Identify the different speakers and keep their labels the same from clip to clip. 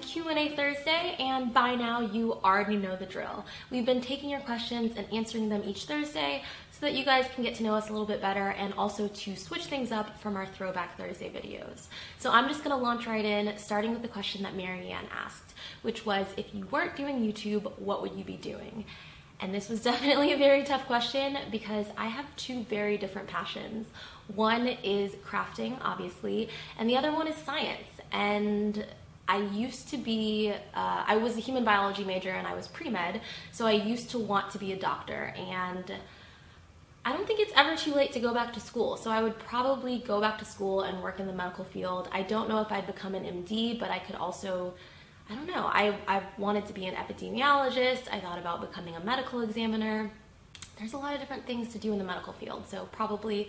Speaker 1: Q&A Thursday, and by now you already know the drill. We've been taking your questions and answering them each Thursday so that you guys can get to know us a little bit better and also to switch things up from our Throwback Thursday videos. So I'm just gonna launch right in, starting with the question that Marianne asked, which was, if you weren't doing YouTube, what would you be doing? And this was definitely a very tough question because I have two very different passions. One is crafting, obviously, and the other one is science. And I used to be, I was a human biology major and I was pre-med, so I used to want to be a doctor. And I don't think it's ever too late to go back to school, so I would probably go back to school and work in the medical field. I don't know if I'd become an MD, but I could also, I don't know, I wanted to be an epidemiologist. I thought about becoming a medical examiner. There's a lot of different things to do in the medical field, so probably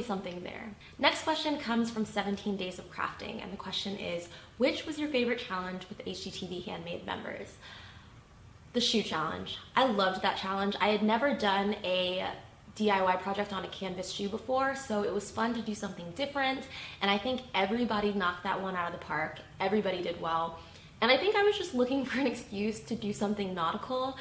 Speaker 1: something there. Next question comes from 17 Days of Crafting, and the question is, which was your favorite challenge with HGTV Handmade members? The shoe challenge. I loved that challenge. I had never done a DIY project on a canvas shoe before, so it was fun to do something different, and I think everybody knocked that one out of the park. Everybody did well. And I think I was just looking for an excuse to do something nautical,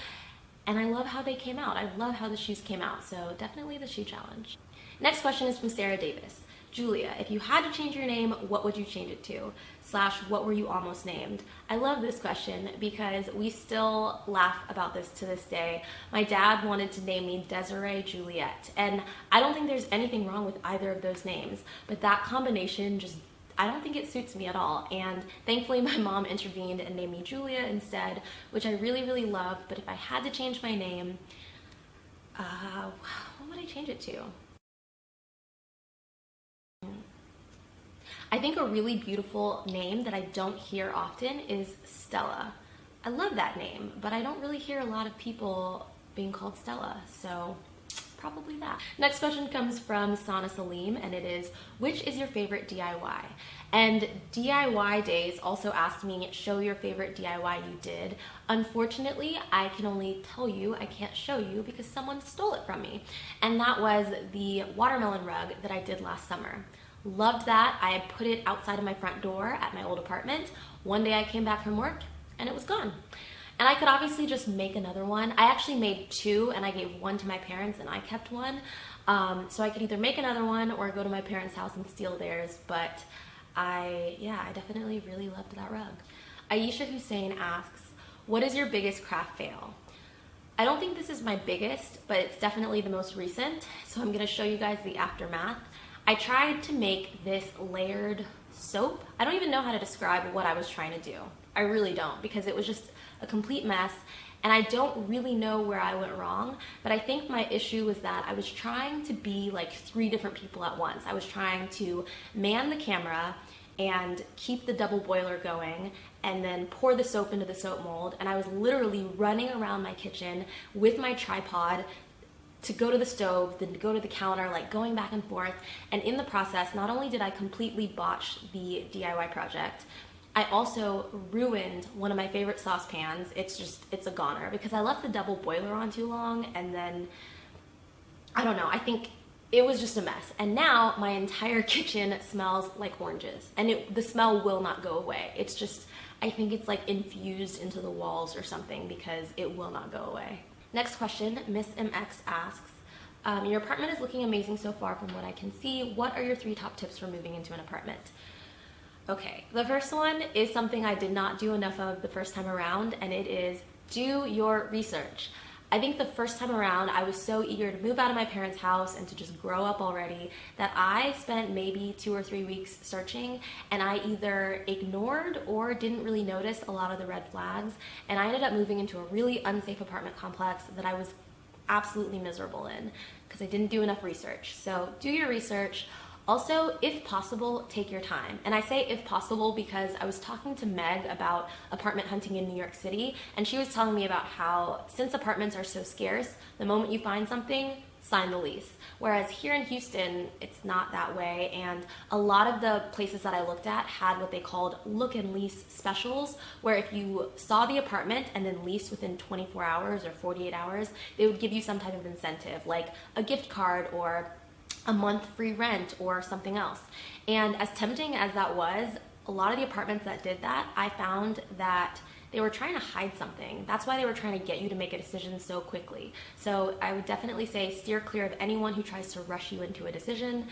Speaker 1: and I love how they came out. I love how the shoes came out, so definitely the shoe challenge. Next question is from Sarah Davis. Julia, if you had to change your name, what would you change it to? / what were you almost named? I love this question because we still laugh about this to this day. My dad wanted to name me Desiree Juliet, and I don't think there's anything wrong with either of those names, but that combination just, I don't think it suits me at all. And thankfully my mom intervened and named me Julia instead, which I really love. But if I had to change my name, what would I change it to? I think a really beautiful name that I don't hear often is Stella. I love that name, but I don't really hear a lot of people being called Stella, so probably that. Next question comes from Sana Salim, and it is, which is your favorite DIY? And DIY Days also asked me, show your favorite DIY you did. Unfortunately, I can only tell you, I can't show you because someone stole it from me. And that was the watermelon rug that I did last summer. Loved that. I had put it outside of my front door at my old apartment. One day I came back from work and it was gone. And I could obviously just make another one. I actually made two, and I gave one to my parents and I kept one. So I could either make another one or go to my parents' house and steal theirs, but I definitely really loved that rug. Aisha Hussein asks, what is your biggest craft fail? I don't think this is my biggest, but it's definitely the most recent. So I'm gonna show you guys the aftermath. I tried to make this layered soap. I don't even know how to describe what I was trying to do. I really don't, because it was just a complete mess, and I don't really know where I went wrong, but I think my issue was that I was trying to be like 3 different people at once. I was trying to man the camera and keep the double boiler going and then pour the soap into the soap mold, and I was literally running around my kitchen with my tripod to go to the stove, then to go to the counter, like going back and forth. And in the process, not only did I completely botch the DIY project, I also ruined one of my favorite saucepans. It's a goner because I left the double boiler on too long, and then, I don't know, I think it was just a mess. And now my entire kitchen smells like oranges, and the smell will not go away. It's just, I think it's like infused into the walls or something because it will not go away. Next question, Miss MX asks, your apartment is looking amazing so far from what I can see. What are your 3 top tips for moving into an apartment? Okay, the first one is something I did not do enough of the first time around, and it is do your research. I think the first time around, I was so eager to move out of my parents' house and to just grow up already that I spent maybe 2 or 3 weeks searching, and I either ignored or didn't really notice a lot of the red flags, and I ended up moving into a really unsafe apartment complex that I was absolutely miserable in because I didn't do enough research. So do your research. Also, if possible, take your time. And I say if possible because I was talking to Meg about apartment hunting in New York City, and she was telling me about how since apartments are so scarce, the moment you find something, sign the lease. Whereas here in Houston, it's not that way, and a lot of the places that I looked at had what they called look and lease specials, where if you saw the apartment and then leased within 24 hours or 48 hours, they would give you some type of incentive, like a gift card or a month free rent or something else. And as tempting as that was, a lot of the apartments that did that, I found that they were trying to hide something. That's why they were trying to get you to make a decision so quickly. So I would definitely say steer clear of anyone who tries to rush you into a decision.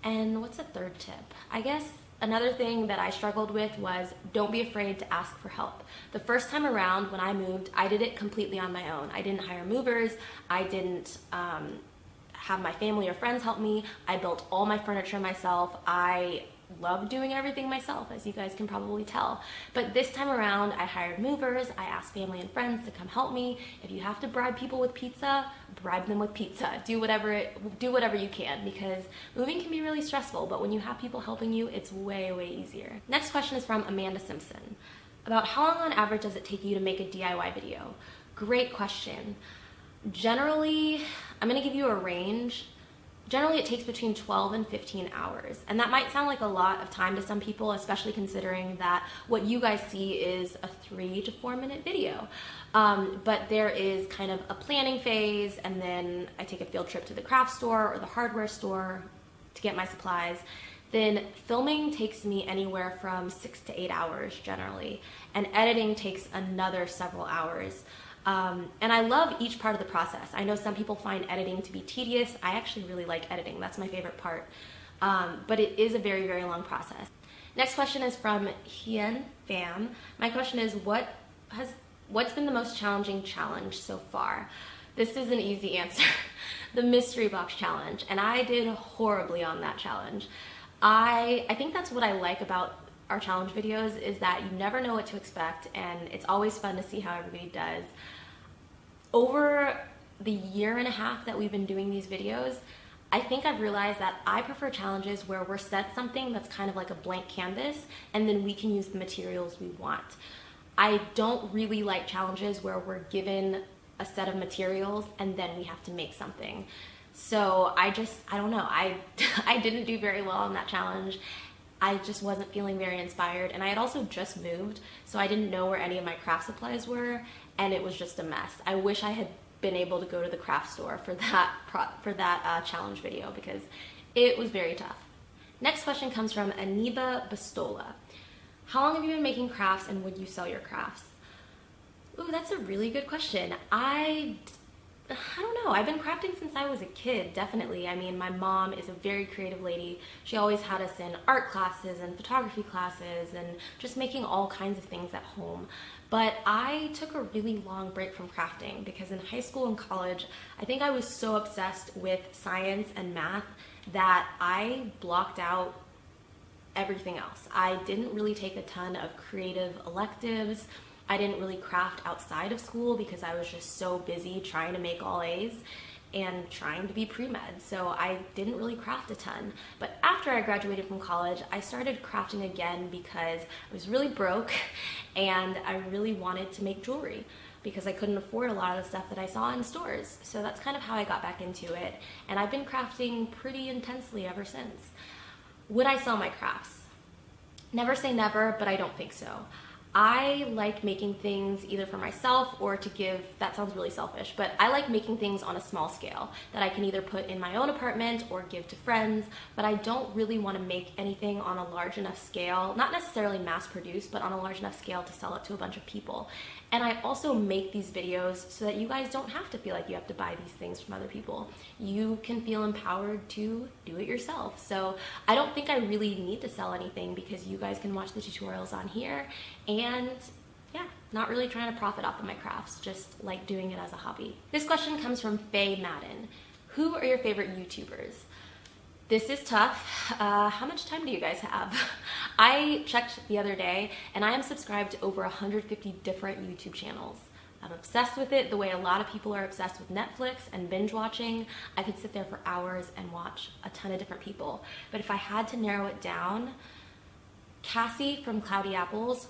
Speaker 1: And what's a third tip? I guess another thing that I struggled with was don't be afraid to ask for help. The first time around when I moved, I did it completely on my own. I didn't hire movers. I didn't have my family or friends help me. I built all my furniture myself. I love doing everything myself, as you guys can probably tell. But this time around, I hired movers. I asked family and friends to come help me. If you have to bribe people with pizza, bribe them with pizza. Do whatever you can, because moving can be really stressful, but when you have people helping you, it's way, way easier. Next question is from Amanda Simpson. About how long on average does it take you to make a DIY video? Great question. Generally, I'm gonna give you a range. Generally, it takes between 12 and 15 hours. And that might sound like a lot of time to some people, especially considering that what you guys see is a 3 to 4 minute video. But there is kind of a planning phase, and then I take a field trip to the craft store or the hardware store to get my supplies. Then filming takes me anywhere from 6 to 8 hours generally, and editing takes another several hours. And I love each part of the process. I know some people find editing to be tedious. I actually really like editing. That's my favorite part. But it is a very, very long process. Next question is from Hien Pham. My question is, what's been the most challenging challenge so far? This is an easy answer. The mystery box challenge. And I did horribly on that challenge. I think that's what I like about our challenge videos, is that you never know what to expect, and it's always fun to see how everybody does. Over the 1.5 years that we've been doing these videos, I think I've realized that I prefer challenges where we're set something that's kind of like a blank canvas, and then we can use the materials we want. I don't really like challenges where we're given a set of materials and then we have to make something. So I don't know, I didn't do very well on that challenge. I just wasn't feeling very inspired, and I had also just moved, so I didn't know where any of my craft supplies were, and it was just a mess. I wish I had been able to go to the craft store for that challenge video, because it was very tough. Next question comes from Aniba Bastola. How long have you been making crafts, and would you sell your crafts? Ooh, that's a really good question. I don't know. I've been crafting since I was a kid, definitely. I mean, my mom is a very creative lady. She always had us in art classes and photography classes and just making all kinds of things at home. But I took a really long break from crafting because in high school and college, I think I was so obsessed with science and math that I blocked out everything else. I didn't really take a ton of creative electives. I didn't really craft outside of school because I was just so busy trying to make all A's and trying to be pre-med, so I didn't really craft a ton. But after I graduated from college, I started crafting again because I was really broke and I really wanted to make jewelry because I couldn't afford a lot of the stuff that I saw in stores. So that's kind of how I got back into it, and I've been crafting pretty intensely ever since. Would I sell my crafts? Never say never, but I don't think so. I like making things either for myself or to give, that sounds really selfish, but I like making things on a small scale that I can either put in my own apartment or give to friends, but I don't really want to make anything on a large enough scale, not necessarily mass produced, but on a large enough scale to sell it to a bunch of people. And I also make these videos so that you guys don't have to feel like you have to buy these things from other people. You can feel empowered to do it yourself. So I don't think I really need to sell anything because you guys can watch the tutorials on here, and yeah, not really trying to profit off of my crafts, just like doing it as a hobby. This question comes from Faye Madden. Who are your favorite YouTubers? This is tough. How much time do you guys have? I checked the other day and I am subscribed to over 150 different YouTube channels. I'm obsessed with it the way a lot of people are obsessed with Netflix and binge watching. I could sit there for hours and watch a ton of different people. But if I had to narrow it down, Cassie from Cloudy Apples,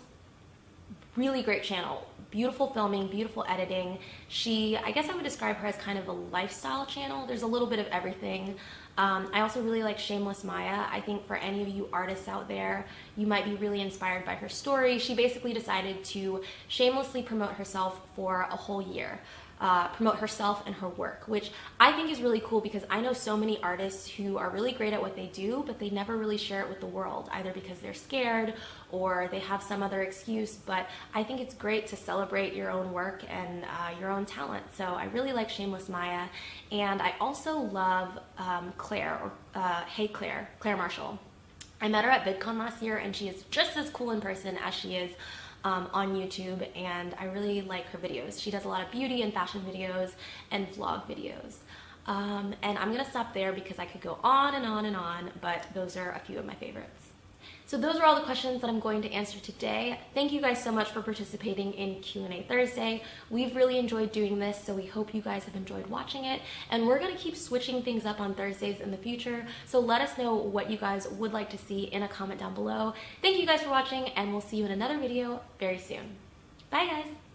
Speaker 1: really great channel. Beautiful filming, beautiful editing. I guess I would describe her as kind of a lifestyle channel. There's a little bit of everything. I also really like Shameless Maya. I think for any of you artists out there, you might be really inspired by her story. She basically decided to shamelessly promote herself for a whole year. promote herself and her work, which I think is really cool because I know so many artists who are really great at what they do, but they never really share it with the world, either because they're scared or they have some other excuse. But I think it's great to celebrate your own work and your own talent. So I really like Shameless Maya, and I also love Claire, or Hey Claire, Claire Marshall. I met her at VidCon last year, and she is just as cool in person as she is on YouTube, and I really like her videos. She does a lot of beauty and fashion videos and vlog videos. And I'm gonna stop there because I could go on and on and on, but those are a few of my favorites. So those are all the questions that I'm going to answer today. Thank you guys so much for participating in Q&A Thursday. We've really enjoyed doing this, so we hope you guys have enjoyed watching it. And we're gonna keep switching things up on Thursdays in the future, so let us know what you guys would like to see in a comment down below. Thank you guys for watching, and we'll see you in another video very soon. Bye guys!